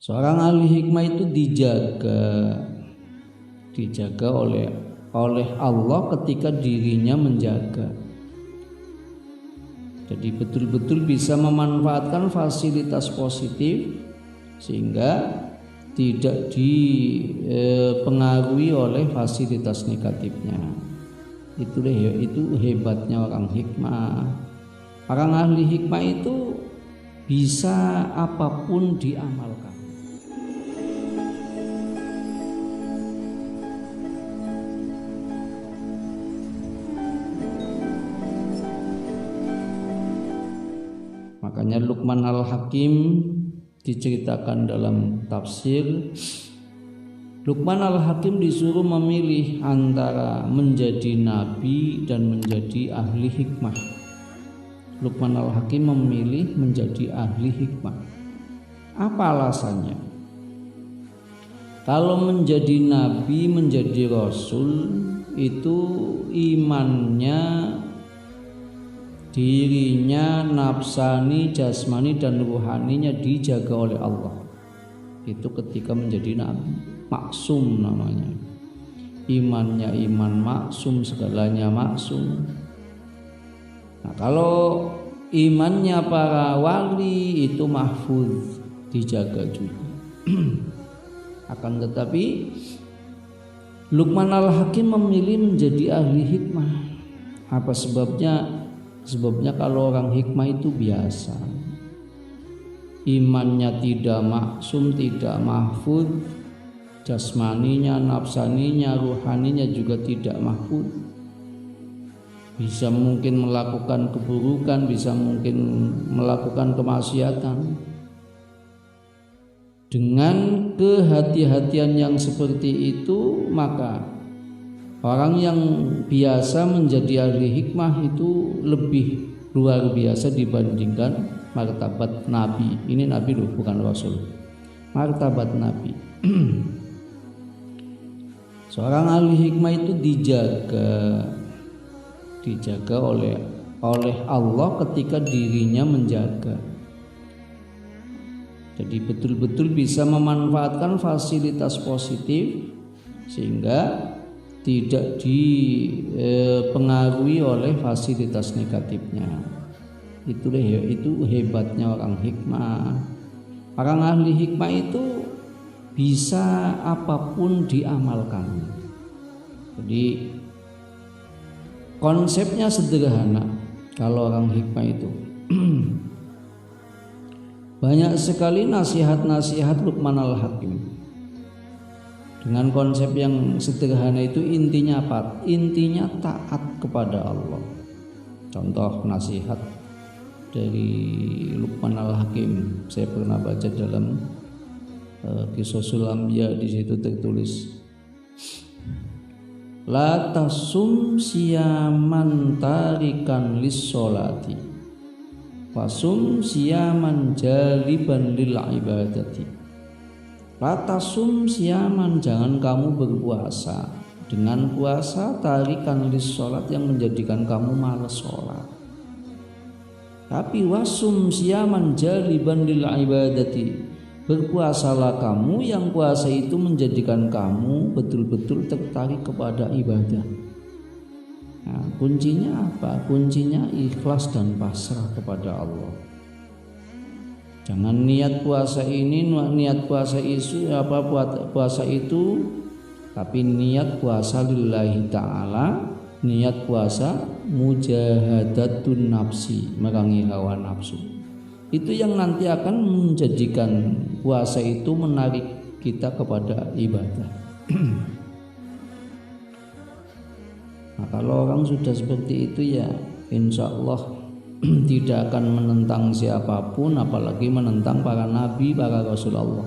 Seorang ahli hikmah itu dijaga oleh Allah ketika dirinya menjaga. Jadi betul-betul bisa memanfaatkan fasilitas positif sehingga tidak dipengaruhi oleh fasilitas negatifnya. Itu hebatnya orang hikmah. Orang ahli hikmah itu bisa apapun diamalkan. Makanya Luqman Al-Hakim diceritakan dalam tafsir, Luqman Al-Hakim disuruh memilih antara menjadi nabi dan menjadi ahli hikmah. Luqman Al-Hakim memilih menjadi ahli hikmah. Apa alasannya? Kalau menjadi nabi, menjadi rasul, itu imannya, dirinya, nafsani, jasmani dan ruhaninya dijaga oleh Allah. Itu ketika menjadi nabi, maksum namanya. Imannya iman maksum, segalanya maksum. Nah, kalau imannya para wali itu mahfuz, dijaga juga. Akan tetapi Luqman Al-Hakim memilih menjadi ahli hikmah. Apa sebabnya? Sebabnya kalau orang hikmah itu biasa, imannya tidak maksum, tidak mahfuz, jasmaninya, nafsaninya, ruhaninya juga tidak mahfuz. Bisa mungkin melakukan keburukan, bisa mungkin melakukan kemaksiatan. Dengan kehati-hatian yang seperti itu, maka orang yang biasa menjadi ahli hikmah itu lebih luar biasa dibandingkan martabat nabi. Ini nabi loh, bukan rasul. Martabat nabi. Seorang ahli hikmah itu dijaga oleh Allah ketika dirinya menjaga. Jadi betul-betul bisa memanfaatkan fasilitas positif sehingga tidak dipengaruhi oleh fasilitas negatifnya. Itu hebatnya orang hikmah. Orang ahli hikmah itu bisa apapun diamalkan. Jadi konsepnya sederhana. Kalau orang hikmah itu banyak sekali nasihat-nasihat Luqman Al-Hakim. Dengan konsep yang sederhana itu intinya apa? Intinya taat kepada Allah. Contoh nasihat dari Luqman Al-Hakim, saya pernah baca dalam Qisasul Anbiya, di situ tertulis, la tasum siyaman tarikan lis-sholati fasum siyaman jaliban lil ibadati. Latasum siyaman, jangan kamu berpuasa dengan puasa tarikan lis sholat yang menjadikan kamu malas sholat. Tapi wasum siyaman jaliban lil ibadati, berpuasalah kamu yang puasa itu menjadikan kamu betul-betul tertarik kepada ibadah. Nah, kuncinya apa? Kuncinya ikhlas dan pasrah kepada Allah. Jangan niat puasa ini, niat puasa puasa itu, tapi niat puasa lillahi ta'ala, niat puasa mujahadatun nafsi, merangi hawa nafsu. Itu yang nanti akan menjadikan puasa itu menarik kita kepada ibadah. Nah, kalau orang sudah seperti itu, ya insya Allah tidak akan menentang siapapun, apalagi menentang para nabi, para rasul Allah.